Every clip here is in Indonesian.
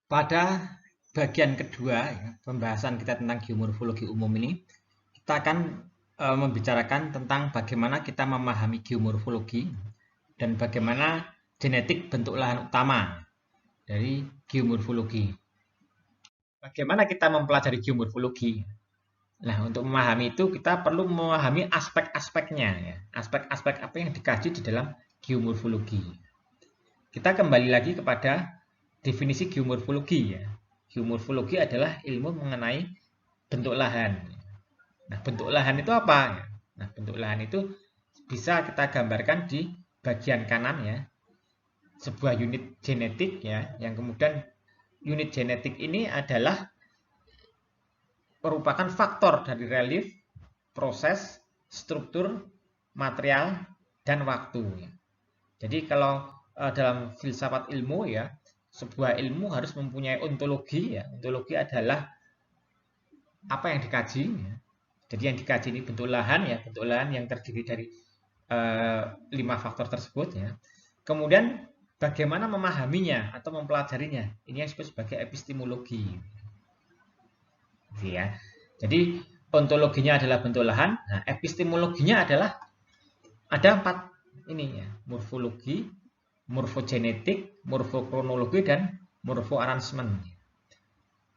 Pada bagian kedua, ya, pembahasan kita tentang geomorfologi umum ini, kita akan membicarakan tentang bagaimana kita memahami geomorfologi dan bagaimana genetik bentuk lahan utama dari geomorfologi. Bagaimana kita mempelajari geomorfologi? Nah, untuk memahami itu kita perlu memahami aspek-aspeknya, ya. Aspek-aspek apa yang dikaji di dalam geomorfologi. Kita kembali lagi kepada definisi geomorfologi, ya. Geomorfologi adalah ilmu mengenai bentuk lahan. Nah, bentuk lahan itu apa? Nah, bentuk lahan itu bisa kita gambarkan di bagian kanan, ya, sebuah unit genetik, ya, yang kemudian unit genetik ini adalah merupakan faktor dari relief, proses, struktur, material, dan waktu. Jadi kalau dalam filsafat ilmu, ya, sebuah ilmu harus mempunyai ontologi, ya. Ontologi adalah apa yang dikaji, ya. Jadi yang dikaji ini bentuk lahan, ya, bentuk lahan yang terdiri dari 5 faktor tersebut, ya. Kemudian bagaimana memahaminya atau mempelajarinya, ini yang disebut sebagai epistemologi, ya. Jadi ontologinya adalah bentuk lahan. Nah, epistemologinya adalah ada 4 ini, ya, morfologi, morfogenetik, morfokronologi, dan morfoarrangement.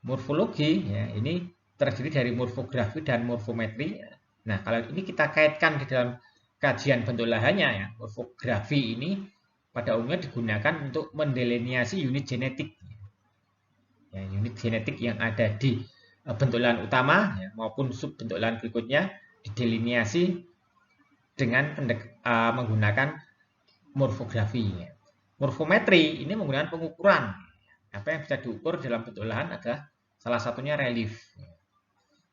Morfologi, ya, ini terdiri dari morfografi dan morfometri. Nah, kalau ini kita kaitkan di dalam kajian bentuk lahannya, ya, morfografi ini pada umumnya digunakan untuk mendeliniasi unit genetik, ya, unit genetik yang ada di bentuk lahan utama, ya, maupun sub bentuk lahan berikutnya dideliniasi dengan menggunakan morfografi, ya. Morfometri ini menggunakan pengukuran. Apa yang bisa diukur dalam bentuk lahan adalah salah satunya relief.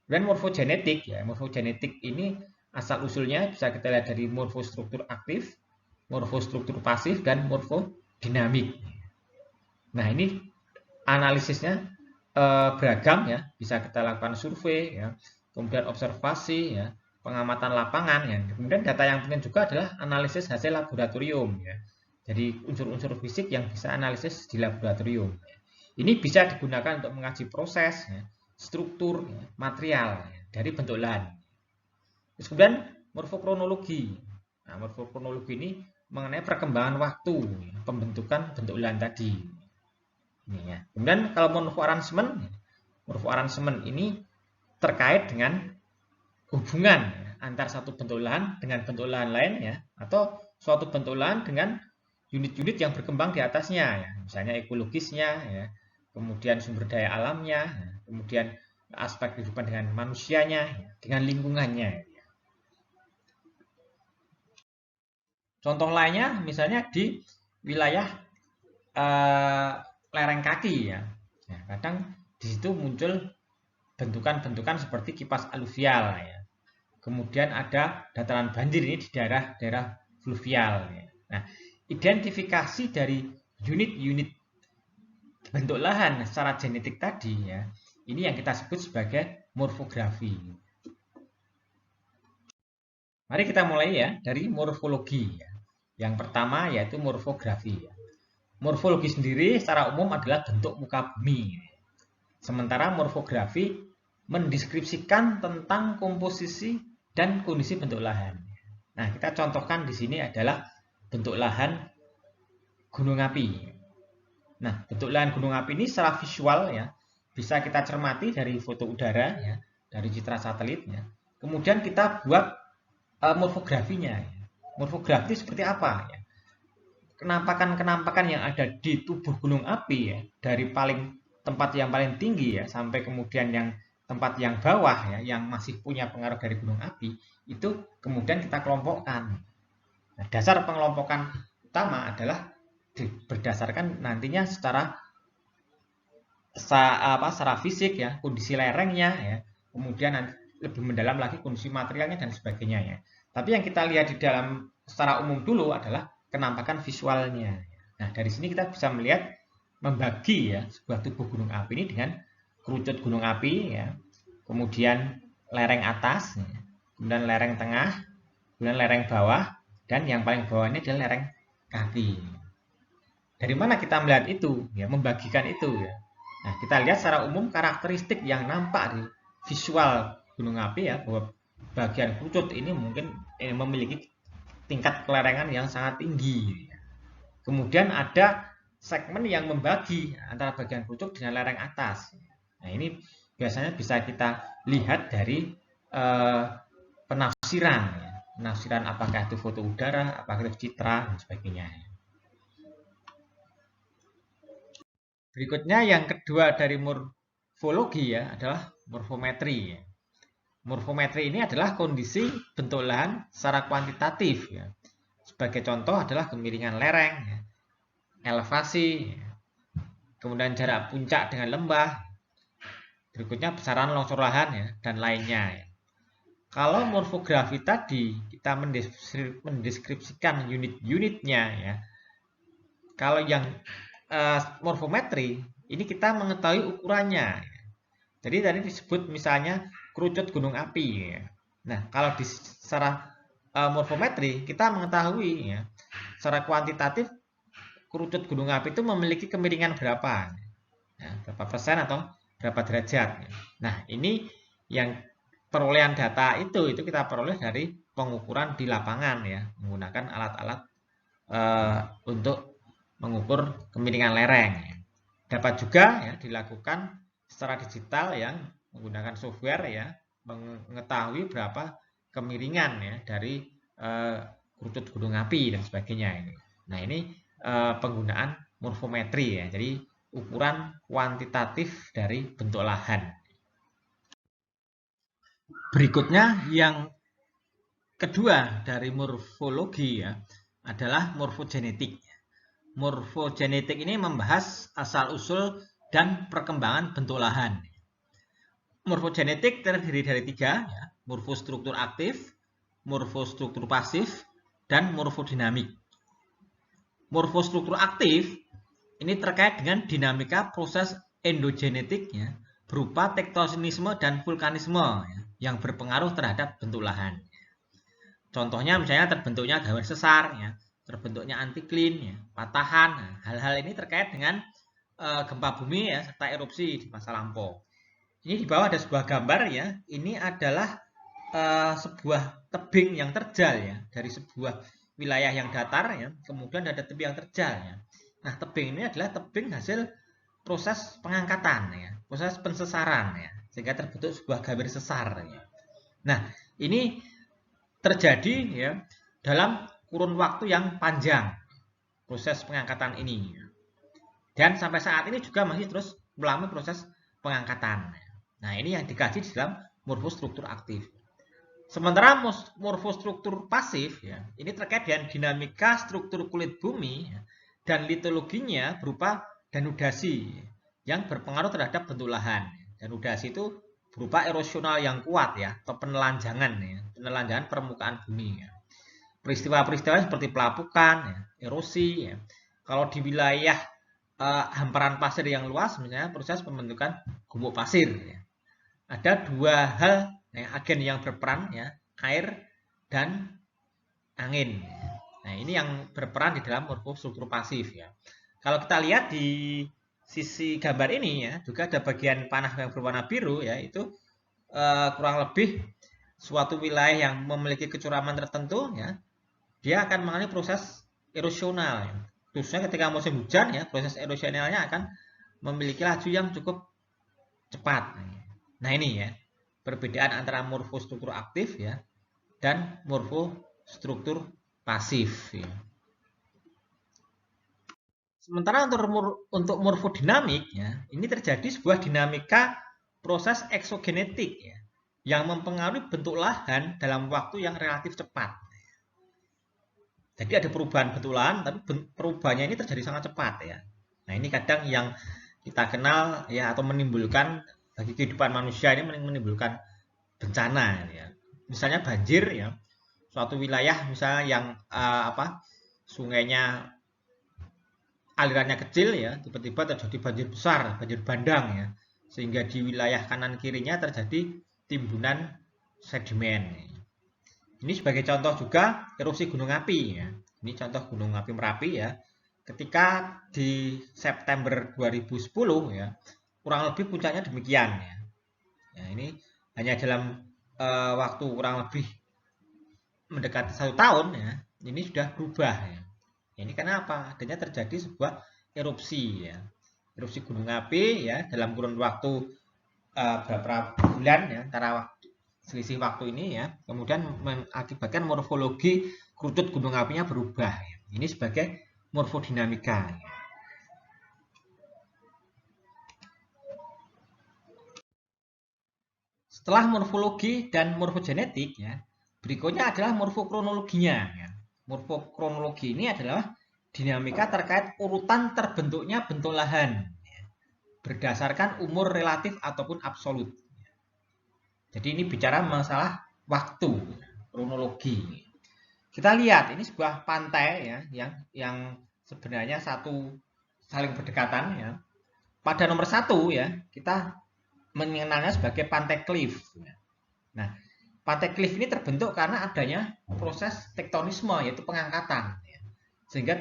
Dan morfogenetik, ya, morfogenetik ini asal usulnya bisa kita lihat dari morfostruktur aktif, morfostruktur pasif, dan morfodinamik. Nah, ini analisisnya beragam, ya, bisa kita lakukan survei, ya, kemudian observasi, ya, pengamatan lapangan, ya. Kemudian data yang penting juga adalah analisis hasil laboratorium, ya. Jadi unsur-unsur fisik yang bisa analisis di laboratorium. Ini bisa digunakan untuk mengaji proses, ya, struktur, ya, material, ya, dari bentuk lahan. Terus kemudian morfokronologi. Nah, morfokronologi ini mengenai perkembangan waktu, ya, pembentukan bentuk lahan tadi. Ini, ya. Kemudian kalau morfoarrangement ini terkait dengan hubungan, ya, antar satu bentuk lahan dengan bentuk lahan lain, ya, atau suatu bentuk lahan dengan unit-unit yang berkembang di atasnya, ya. Misalnya ekologisnya, ya, kemudian sumber daya alamnya, ya, kemudian aspek kehidupan dengan manusianya, ya, dengan lingkungannya. Contoh lainnya misalnya di wilayah eh, lereng kaki, ya. Nah, kadang di situ muncul bentukan-bentukan seperti kipas aluvial, ya. Kemudian ada dataran banjir ini di daerah-daerah fluvial, ya. Nah, identifikasi dari unit-unit bentuk lahan secara genetik tadi, ya, ini yang kita sebut sebagai morfografi. Mari kita mulai, ya, dari morfologi, ya. Yang pertama yaitu morfografi, ya. Morfologi sendiri secara umum adalah bentuk muka bumi. Sementara morfografi mendeskripsikan tentang komposisi dan kondisi bentuk lahan. Nah, kita contohkan di sini adalah bentuk lahan gunung api. Nah, bentuk lahan gunung api ini secara visual, ya, bisa kita cermati dari foto udara, ya, dari citra satelit, ya. Kemudian kita buat morfografinya. Ya. Morfografi seperti apa? Ya. Kenampakan-kenampakan yang ada di tubuh gunung api, ya, dari tempat yang paling tinggi, ya, sampai kemudian yang tempat yang bawah, ya, yang masih punya pengaruh dari gunung api, itu kemudian kita kelompokkan. Nah, dasar pengelompokan utama adalah berdasarkan nantinya secara fisik, ya, kondisi lerengnya, ya, kemudian nanti lebih mendalam lagi kondisi materialnya dan sebagainya, ya. Tapi yang kita lihat di dalam secara umum dulu adalah kenampakan visualnya. Nah, dari sini kita bisa melihat membagi, ya, sebuah tubuh gunung api ini dengan kerucut gunung api, ya, kemudian lereng atas, ya, kemudian lereng tengah, kemudian lereng bawah, dan yang paling bawah ini adalah lereng kaki. Dari mana kita melihat itu? Ya, membagikan itu, ya. Nah, kita lihat secara umum karakteristik yang nampak di visual gunung api ya, bahwa bagian kerucut ini mungkin memiliki tingkat kelerengan yang sangat tinggi. Kemudian ada segmen yang membagi antara bagian kerucut dengan lereng atas. Nah, ini biasanya bisa kita lihat dari penafsiran, penafsiran apakah itu foto udara, apakah itu citra dan sebagainya. Berikutnya yang kedua dari morfologi ya adalah morfometri. Morfometri ini adalah kondisi bentuk lahan secara kuantitatif ya. Sebagai contoh adalah kemiringan lereng, ya, elevasi, ya, kemudian jarak puncak dengan lembah, berikutnya besaran longsor lahan ya, dan lainnya. Ya. Kalau morfografi tadi kita mendeskripsikan unit-unitnya ya. Kalau yang morfometri ini kita mengetahui ukurannya. Jadi tadi disebut misalnya kerucut gunung api. Ya. Nah, kalau secara morfometri kita mengetahui ya, secara kuantitatif kerucut gunung api itu memiliki kemiringan berapa, ya, berapa persen atau berapa derajat. Nah, ini yang perolehan data itu kita peroleh dari pengukuran di lapangan ya, menggunakan alat-alat untuk mengukur kemiringan lereng. Dapat juga ya dilakukan secara digital yang menggunakan software ya, mengetahui berapa kemiringan ya dari kerucut gunung api dan sebagainya ini. Nah, ini penggunaan morfometri ya. Jadi ukuran kuantitatif dari bentuk lahan. Berikutnya yang kedua dari morfologi ya adalah morfogenetik. Morfogenetik ini membahas asal-usul dan perkembangan bentuk lahan. Morfogenetik terdiri dari 3, ya, morfostruktur aktif, morfostruktur pasif, dan morfodinamik. Morfostruktur aktif ini terkait dengan dinamika proses endogenetik ya, berupa tektonisme dan vulkanisme ya, yang berpengaruh terhadap bentuk lahan. Contohnya misalnya terbentuknya garis sesar ya, terbentuknya antiklin, ya, patahan. Nah, hal-hal ini terkait dengan gempa bumi ya, serta erupsi di masa lampau. Ini di bawah ada sebuah gambar ya. Ini adalah sebuah tebing yang terjal ya, dari sebuah wilayah yang datar ya. Kemudian ada tebing yang terjal ya. Nah, tebing ini adalah tebing hasil proses pengangkatan ya, proses pensesaran ya, sehingga terbentuk sebuah garis sesar ya. Nah, ini terjadi ya dalam kurun waktu yang panjang proses pengangkatan ini. Dan sampai saat ini juga masih terus melalui proses pengangkatan. Nah, ini yang dikaji di dalam morfostruktur aktif. Sementara morfostruktur pasif ya, ini terkait dengan dinamika struktur kulit bumi ya, dan litologinya berupa danudasi yang berpengaruh terhadap bentuk lahan. Danudasi itu berupa erosional yang kuat ya, atau penelanjangan ya, penelanjangan permukaan bumi ya. Peristiwa-peristiwa seperti pelapukan, ya, erosi ya. Kalau di wilayah hamparan pasir yang luas, misalnya proses pembentukan gumuk pasir ya. Ada 2 hal ya, agen yang berperan ya, air dan angin. Nah, ini yang berperan di dalam morfostruktur pasif ya. Kalau kita lihat di sisi gambar ini ya, juga ada bagian panah yang berwarna biru ya, itu kurang lebih suatu wilayah yang memiliki kecuraman tertentu ya, dia akan mengalami proses erosional ya. Khususnya ketika musim hujan ya, proses erosionalnya akan memiliki laju yang cukup cepat. Nah, ini ya, perbedaan antara morfostruktur aktif ya dan morfostruktur pasif ya. Sementara untuk morfodinamik ya, ini terjadi sebuah dinamika proses eksogenetik ya, yang mempengaruhi bentuk lahan dalam waktu yang relatif cepat. Jadi ada perubahan bentuk lahan, tapi perubahannya ini terjadi sangat cepat ya. Nah, ini kadang yang kita kenal ya, atau menimbulkan bagi kehidupan manusia ini menimbulkan bencana ya. Misalnya banjir ya, suatu wilayah misalnya yang sungainya alirannya kecil ya, tiba-tiba terjadi banjir besar, banjir bandang ya, sehingga di wilayah kanan kirinya terjadi timbunan sedimen. Ini sebagai contoh juga erupsi gunung api ya. Ini contoh gunung api Merapi ya. Ketika di September 2010 ya, kurang lebih puncaknya demikian ya. Ya, ini hanya dalam waktu kurang lebih mendekati 1 tahun ya, ini sudah berubah ya. Ini kenapa? Adanya terjadi sebuah erupsi ya, erupsi gunung api ya dalam kurun waktu beberapa bulan ya, antara selisih waktu ini ya, kemudian mengakibatkan morfologi kerutut gunung apinya berubah ya. Ini sebagai morfodinamika ya. Setelah morfologi dan morfogenetik ya, berikutnya adalah morfokronologinya ya. Morfokronologi ini adalah dinamika terkait urutan terbentuknya bentuk lahan ya, berdasarkan umur relatif ataupun absolut. Jadi ini bicara masalah waktu, kronologi. Kita lihat ini sebuah pantai ya, yang sebenarnya satu saling berdekatan ya. Pada nomor 1 ya, kita mengenalnya sebagai pantai cliff. Nah, pantai cliff ini terbentuk karena adanya proses tektonisme, yaitu pengangkatan. Sehingga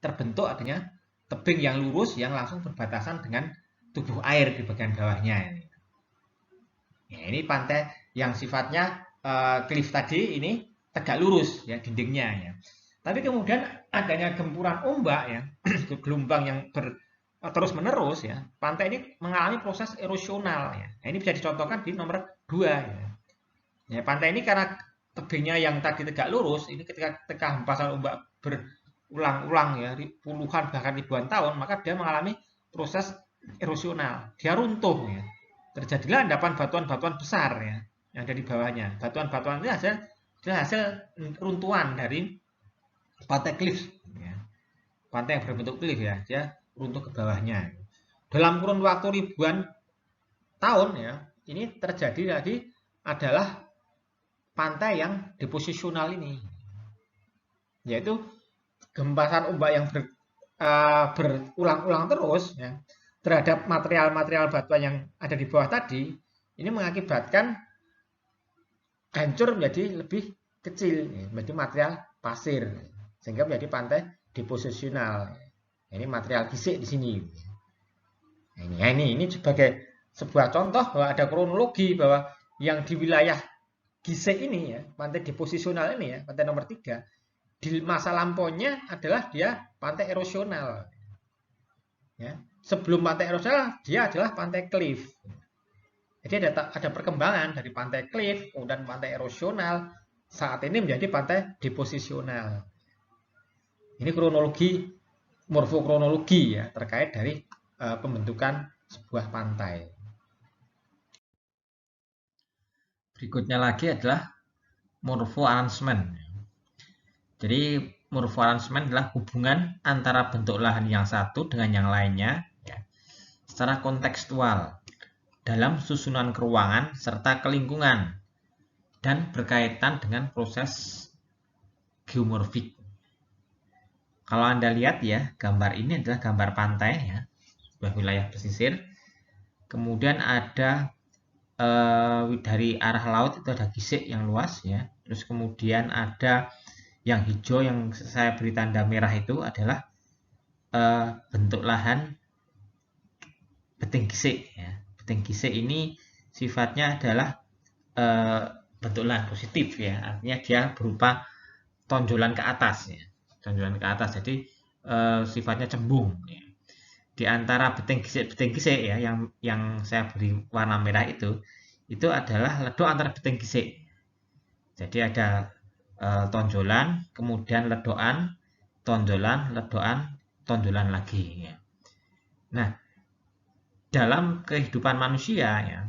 terbentuk adanya tebing yang lurus yang langsung berbatasan dengan tubuh air di bagian bawahnya. Ya, ini pantai yang sifatnya cliff tadi ini tegak lurus ya dindingnya ya. Tapi kemudian adanya gempuran ombak ya, gelombang yang terus menerus ya, pantai ini mengalami proses erosional ya. Nah, ini bisa dicontohkan di nomor 2 ya. Ya, pantai ini karena tebingnya yang tadi tegak lurus, ini ketika hempasan ombak berulang-ulang ya, puluhan bahkan ribuan tahun, maka dia mengalami proses erosional. Dia runtuh ya. Terjadilah endapan batuan-batuan besar ya yang ada di bawahnya. Batuan-batuan ini hasil runtuhan dari pantai cliff ya. Pantai yang berbentuk cliff ya, dia runtuh ke bawahnya. Dalam kurun waktu ribuan tahun ya, ini terjadi tadi adalah pantai yang deposisional ini, yaitu gempasan ombak yang berulang-ulang terus ya, terhadap material-material batuan yang ada di bawah tadi, ini mengakibatkan hancur menjadi lebih kecil, ya, menjadi material pasir, sehingga menjadi pantai deposisional. Ini material gisik di sini. Nah, ini sebagai sebuah contoh bahwa ada kronologi bahwa yang di wilayah gisik ini ya, pantai deposisional ini ya, pantai nomor 3, di masa lampaunya adalah dia pantai erosional. Ya. Sebelum pantai erosional dia adalah pantai cliff. Jadi ada perkembangan dari pantai cliff kemudian pantai erosional, saat ini menjadi pantai deposisional. Ini kronologi morfokronologi ya terkait dari pembentukan sebuah pantai. Berikutnya lagi adalah morpho arrangement. Jadi morpho arrangement adalah hubungan antara bentuk lahan yang satu dengan yang lainnya ya, secara kontekstual dalam susunan keruangan serta kelingkungan dan berkaitan dengan proses geomorfik. Kalau Anda lihat ya, gambar ini adalah gambar pantai ya, sebuah wilayah pesisir. Kemudian ada dari arah laut itu ada gisik yang luas ya. Terus kemudian ada yang hijau yang saya beri tanda merah itu adalah bentuk lahan beting gisik ya. Beting gisik ini sifatnya adalah bentuk lahan positif ya. Artinya dia berupa tonjolan ke atas ya. Tonjolan ke atas, jadi sifatnya cembung ya. Di antara beting gisik ya yang saya beri warna merah itu adalah ledok antara beting gisik. Jadi ada tonjolan, kemudian ledokan, tonjolan, ledokan, tonjolan lagi ya. Nah, dalam kehidupan manusia ya,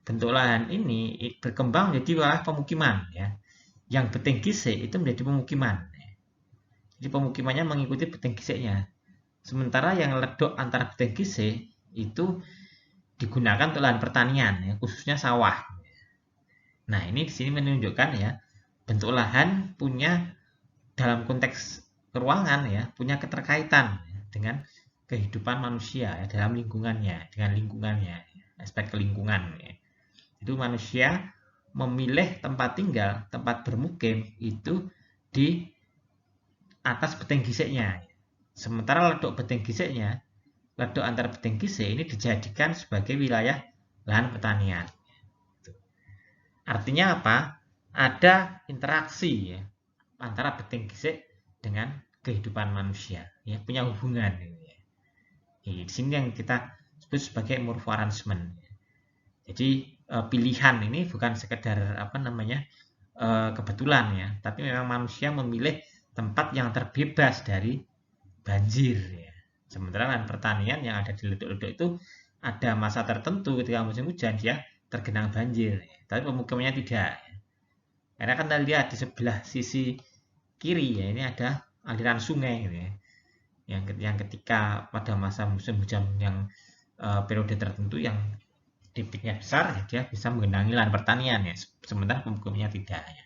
bentuk lahan ini berkembang menjadi wilayah pemukiman ya. Yang beting gisik itu menjadi pemukiman. Jadi pemukimannya mengikuti beting gisiknya. Sementara yang ledok antara beting gisik itu digunakan untuk lahan pertanian, ya, khususnya sawah. Nah, ini di sini menunjukkan ya, bentuk lahan punya dalam konteks ruangan ya, punya keterkaitan ya, dengan kehidupan manusia ya, dalam lingkungannya, aspek kelingkungan. Ya. Itu manusia memilih tempat tinggal, tempat bermukim itu di atas beting gisiknya. Sementara ledok beting gisiknya ledok antar beting gisik ini dijadikan sebagai wilayah lahan pertanian. Artinya apa? Ada interaksi ya antara beting gisik dengan kehidupan manusia, ya, punya hubungan. Ya. Di sini yang kita sebut sebagai morpho arrangement. Jadi pilihan ini bukan sekedar kebetulan ya, tapi memang manusia memilih tempat yang terbebas dari banjir. Ya. Sementara lahan pertanian yang ada di ledok-ledok itu ada masa tertentu ketika musim hujan dia tergenang banjir, ya. Tapi pemukimannya tidak. Ya. Karena kan kita lihat di sebelah sisi kiri ya ini ada aliran sungai gitu ya. Yang ketika pada masa musim hujan yang periode tertentu yang debitnya besar ya, dia bisa menggenangi lahan pertanian ya, sementara pemukimannya tidak ya.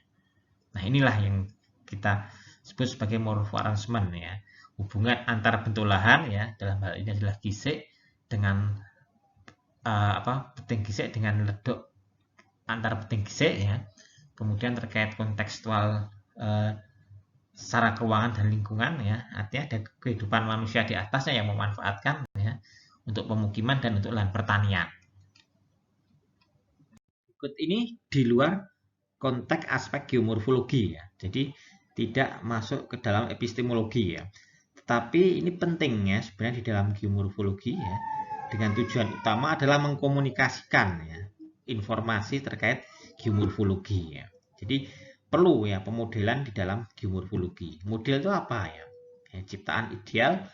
Nah, inilah yang kita sebut sebagai morpho arrangement ya. Hubungan antara bentuk lahan ya, dalam hal ini adalah gisik dengan beting gisik dengan ledok antar beting gisik ya. Kemudian terkait kontekstual secara keuangan dan lingkungan ya, artinya ada kehidupan manusia di atasnya yang memanfaatkan ya untuk pemukiman dan untuk lahan pertanian. Berikut ini di luar konteks aspek geomorfologi ya, jadi tidak masuk ke dalam epistemologi ya. Tetapi ini penting ya sebenarnya di dalam geomorfologi ya, dengan tujuan utama adalah mengkomunikasikan ya informasi terkait geomorfologi ya. Jadi perlu ya pemodelan di dalam geomorfologi. Model itu apa ya? Ciptaan ideal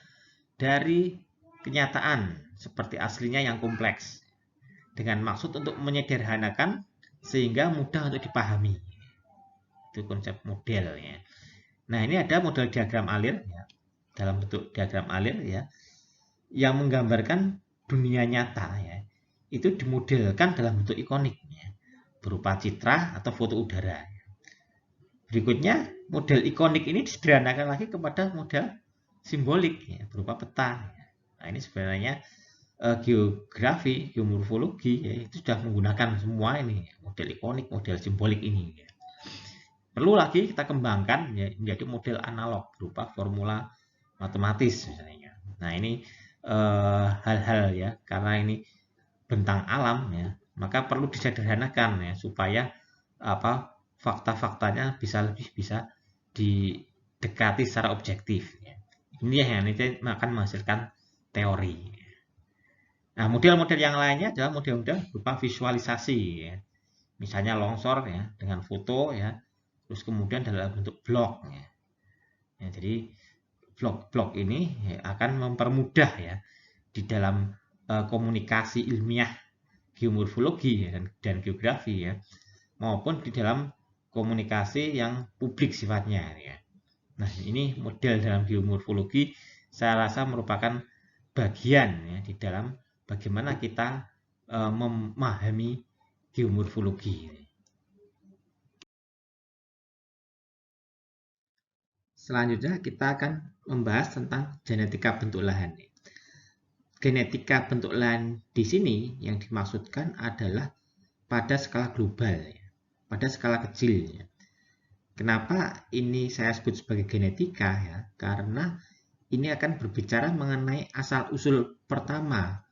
dari kenyataan seperti aslinya yang kompleks dengan maksud untuk menyederhanakan sehingga mudah untuk dipahami. Itu konsep model ya. Nah, ini ada model diagram alir ya, dalam bentuk diagram alir ya, yang menggambarkan dunia nyata ya. Itu dimodelkan dalam bentuk ikonik ya, berupa citra atau foto udara. Berikutnya, model ikonik ini disederhanakan lagi kepada model simbolik ya, berupa peta. Nah, ini sebenarnya geografi, geomorfologi ya, itu sudah menggunakan semua ini model ikonik, model simbolik ini. Ya. Perlu lagi kita kembangkan ya, menjadi model analog berupa formula matematis misalnya. Nah, ini hal-hal ya, karena ini bentang alam ya, maka perlu disederhanakan ya supaya fakta-faktanya bisa didekati secara objektif. Ini yang nanti akan menghasilkan teori. Nah, model-model yang lainnya adalah model-model berupa visualisasi. Ya. Misalnya longsor ya dengan foto ya, terus kemudian dalam bentuk blok. Ya. Jadi blok-blok ini ya, akan mempermudah ya di dalam komunikasi ilmiah geomorfologi ya, dan geografi ya, maupun di dalam komunikasi yang publik sifatnya ya. Nah, ini model dalam geomorfologi saya rasa merupakan bagian ya di dalam bagaimana kita memahami geomorfologi. Selanjutnya kita akan membahas tentang genetika bentuk lahan. Genetika bentuk lahan di sini yang dimaksudkan adalah pada skala global ya. Pada skala kecil ya. Kenapa ini saya sebut sebagai genetika ya? Karena ini akan berbicara mengenai asal-usul pertama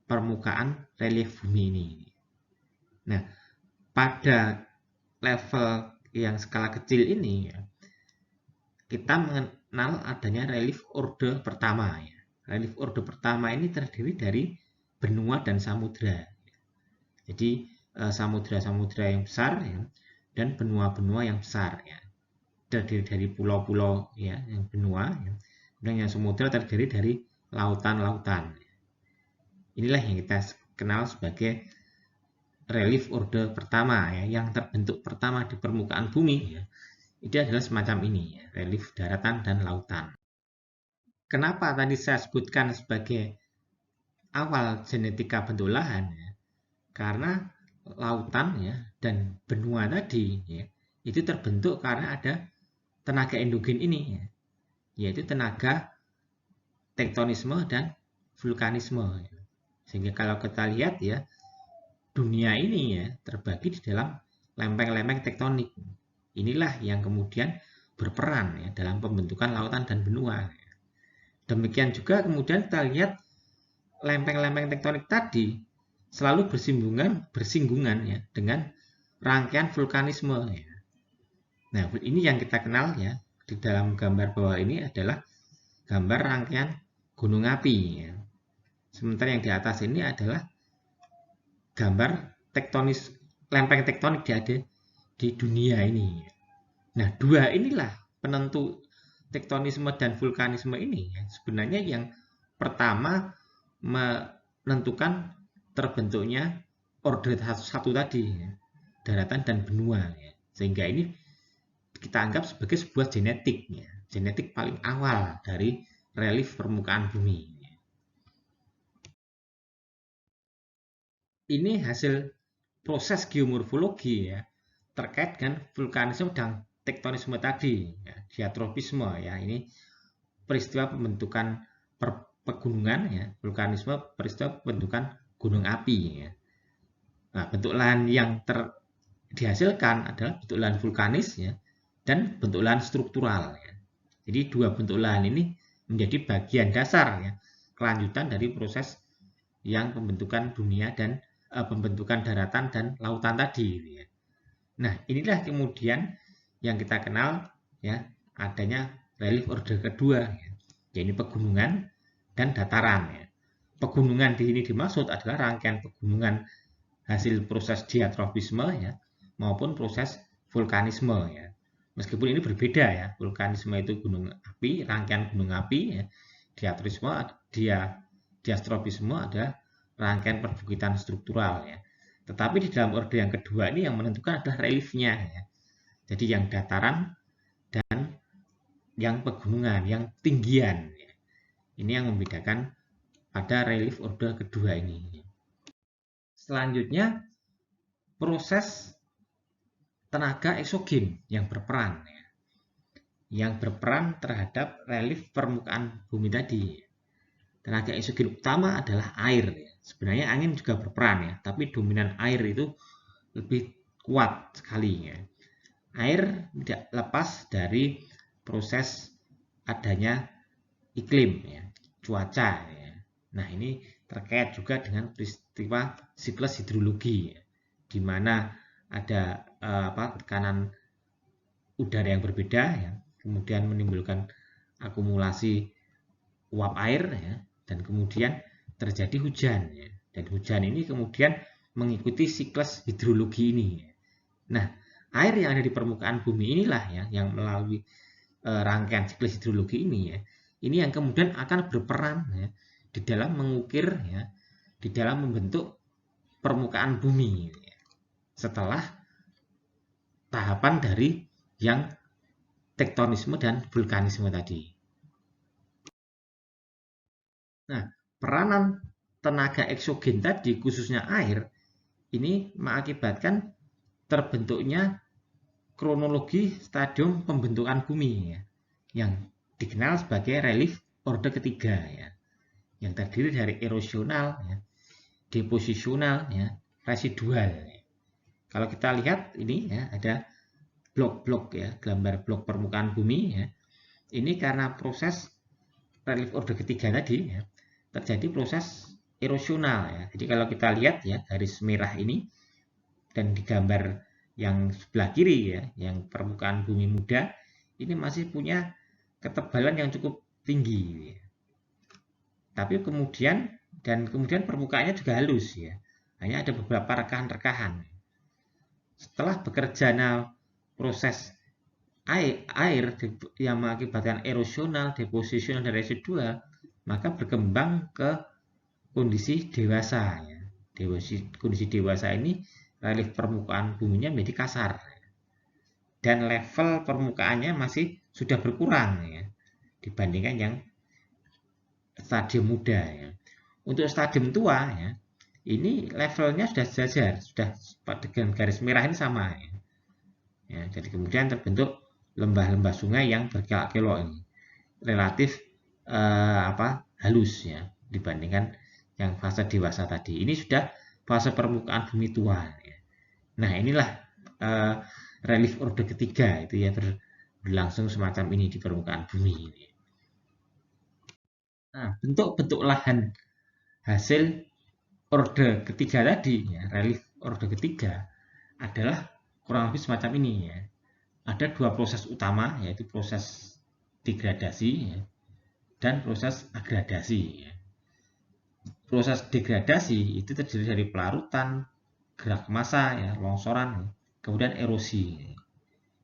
permukaan relief bumi ini. Nah, pada level yang skala kecil ini ya, kita mengenal adanya relief orde pertama ya. Relief orde pertama ini terdiri dari benua dan samudra. Jadi samudra-samudra yang besar ya, dan benua-benua yang besar ya, terdiri dari pulau-pulau ya yang benua ya. Dan yang samudra terdiri dari lautan-lautan. Inilah yang kita kenal sebagai relief orde pertama ya, yang terbentuk pertama di permukaan bumi ya. Itu adalah semacam ini ya, relief daratan dan lautan. Kenapa tadi saya sebutkan sebagai awal genetika bentuk lahan ya? Karena lautan ya dan benua tadi ya, itu terbentuk karena ada tenaga endogen ini ya, yaitu tenaga tektonisme dan vulkanisme ya. Sehingga kalau kita lihat ya, dunia ini ya terbagi di dalam lempeng-lempeng tektonik. Inilah yang kemudian berperan ya dalam pembentukan lautan dan benua. Demikian juga kemudian kita lihat lempeng-lempeng tektonik tadi selalu bersinggungan ya dengan rangkaian vulkanisme ya. Nah, ini yang kita kenal ya di dalam gambar bawah ini adalah gambar rangkaian gunung api ya. Sementara yang di atas ini adalah gambar tektonis lempeng tektonik yang ada di dunia ini. Nah, dua inilah penentu tektonisme dan vulkanisme ini ya. Sebenarnya yang pertama menentukan terbentuknya order satu tadi ya, daratan dan benua ya. Sehingga ini kita anggap sebagai sebuah genetik ya. Genetik paling awal dari relief permukaan bumi. Ini hasil proses geomorfologi ya terkait dengan vulkanisme dan tektonisme tadi ya, diatropisme ya. Ini peristiwa pembentukan pegunungan ya, vulkanisme peristiwa pembentukan gunung api ya. Nah, bentuk lahan yang dihasilkan adalah bentuk lahan vulkanis ya dan bentuk lahan struktural ya. Jadi dua bentuk lahan ini menjadi bagian dasar ya, kelanjutan dari proses yang pembentukan dunia dan pembentukan daratan dan lautan tadi ya. Nah, inilah kemudian yang kita kenal ya adanya relief order kedua ya. Yaitu pegunungan dan dataran ya. Pegunungan di sini dimaksud adalah rangkaian pegunungan hasil proses diatropisme ya maupun proses vulkanisme ya. Meskipun ini berbeda ya, vulkanisme itu gunung api, rangkaian gunung api ya. Diatropisme ada rangkaian perbukitan struktural ya. Tetapi di dalam orde yang kedua ini yang menentukan adalah reliefnya ya. Jadi yang dataran dan yang pegunungan, yang tinggian ya. Ini yang membedakan pada relief orde kedua ini. Selanjutnya proses tenaga eksogen yang berperan ya. Yang berperan terhadap relief permukaan bumi tadi. Tenaga eksogen utama adalah air ya. Sebenarnya angin juga berperan ya, tapi dominan air itu lebih kuat sekali ya. Air tidak lepas dari proses adanya iklim ya, cuaca ya. Nah, ini terkait juga dengan peristiwa siklus hidrologi ya, di mana ada tekanan udara yang berbeda ya, kemudian menimbulkan akumulasi uap air ya, dan kemudian terjadi hujan ya. Dan hujan ini kemudian mengikuti siklus hidrologi ini ya. Nah, air yang ada di permukaan bumi inilah ya yang melalui rangkaian siklus hidrologi ini ya, ini yang kemudian akan berperan ya di dalam mengukir ya, di dalam membentuk permukaan bumi ya, setelah tahapan dari yang tektonisme dan vulkanisme tadi. Nah, peranan tenaga eksogen tadi, khususnya air, ini mengakibatkan terbentuknya kronologi stadium pembentukan bumi ya, yang dikenal sebagai relief orde ketiga ya, yang terdiri dari erosional, ya, deposisional, ya, residual. Ya. Kalau kita lihat ini ya ada blok-blok ya, gambar blok permukaan bumi ya. Ini karena proses relief orde ketiga tadi ya, terjadi proses erosional ya. Jadi kalau kita lihat ya garis merah ini dan di gambar yang sebelah kiri ya, yang permukaan bumi muda ini masih punya ketebalan yang cukup tinggi. Ya. Tapi kemudian permukaannya juga halus ya. Hanya ada beberapa rekahan-rekahan. Setelah bekerja proses air yang mengakibatkan erosional, deposisional, dan residual, maka berkembang ke kondisi dewasa. Ya. Kondisi dewasa ini relief permukaan buminya menjadi kasar. Dan level permukaannya masih sudah berkurang ya, dibandingkan yang stadium muda. Ya. Untuk stadium tua, ya, ini levelnya sudah sejajar, sudah dengan garis merah ini sama. Ya. Ya, jadi kemudian terbentuk lembah-lembah sungai yang berkelok-kelok ini, relatif halus ya dibandingkan yang fase dewasa tadi. Ini sudah fase permukaan bumi tua. Ya. Nah, inilah relief orde ketiga itu ya berlangsung semacam ini di permukaan bumi. Nah, bentuk-bentuk lahan hasil orde ketiga tadi, ya, relief orde ketiga adalah kurang lebih semacam ini, ya. Ada dua proses utama, yaitu proses degradasi, ya, dan proses agradasi, ya. Proses degradasi itu terdiri dari pelarutan, gerak massa, ya, longsoran, ya, kemudian erosi.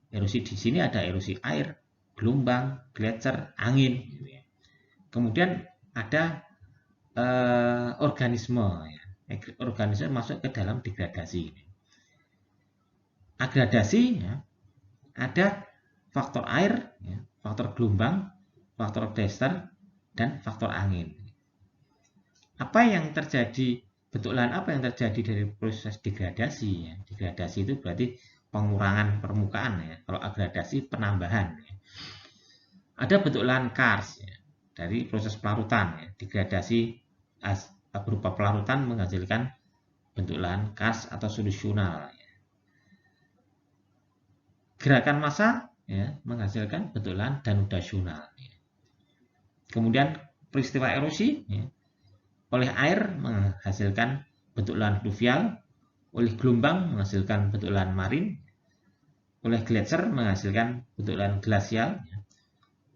Erosi di sini ada erosi air, gelombang, gletser, angin. Kemudian ada organisme, ya. Organisme masuk ke dalam degradasi. Agradasi, ya, ada faktor air, ya, faktor gelombang, faktor gletser, dan faktor angin. Apa yang terjadi, bentuk lahan apa yang terjadi dari proses degradasi, ya? Degradasi itu berarti pengurangan permukaan, ya. Kalau agradasi penambahan, ya. Ada bentuk lahan kars, ya, dari proses pelarutan, ya. Degradasi berupa pelarutan menghasilkan bentuk lahan kars atau solusional, ya. Gerakan massa, ya, menghasilkan bentuk lahan danudasional, ya. Kemudian peristiwa erosi, ya, oleh air menghasilkan bentuk lahan fluvial, oleh gelombang menghasilkan bentuk lahan marin, oleh gletser menghasilkan bentuk lahan glasial, ya.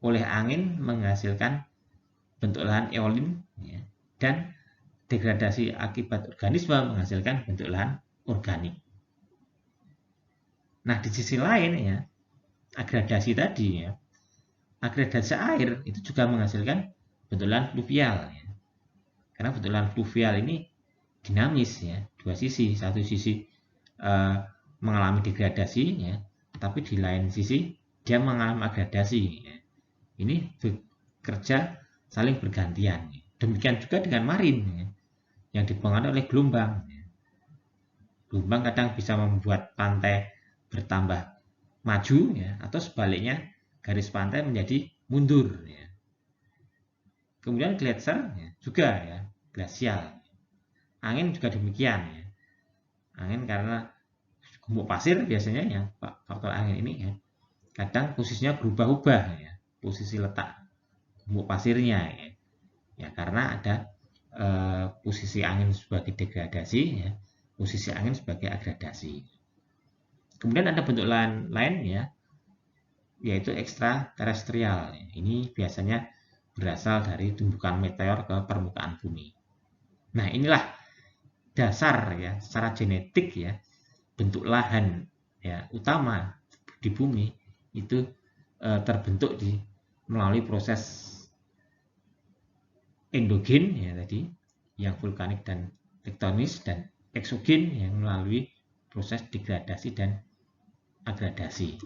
Oleh angin menghasilkan bentuk lahan eolin, ya. Dan degradasi akibat organisme menghasilkan bentuk lahan organik. Nah, di sisi lain, ya, agradasi tadi, ya, agradasi air itu juga menghasilkan bentuk lahan fluvial, ya. Karena bentuk lahan fluvial ini dinamis, ya, dua sisi, satu sisi mengalami degradasi, ya, tapi di lain sisi dia mengalami agradasi, ya. Ini bekerja saling bergantian. Demikian juga dengan marin, ya, yang dipengaruhi oleh gelombang, ya. Gelombang kadang bisa membuat pantai bertambah maju, ya, atau sebaliknya garis pantai menjadi mundur, ya. Kemudian gletser, ya, juga, ya, glasial. Angin juga demikian, ya. Angin karena gumuk pasir biasanya, ya, faktor angin ini, ya, kadang posisinya berubah-ubah, ya, posisi letak gumuk pasirnya, ya, ya karena ada posisi angin sebagai degradasi, ya, posisi angin sebagai agradasi. Kemudian ada bentuk lain, ya, yaitu ekstraterestrial. Ini biasanya berasal dari tumbukan meteor ke permukaan bumi. Nah, inilah dasar, ya, secara genetik, ya, bentuk lahan, ya, utama di bumi itu terbentuk melalui proses endogen, ya, tadi yang vulkanik dan tektonis, dan eksogen yang melalui proses degradasi dan agradasi.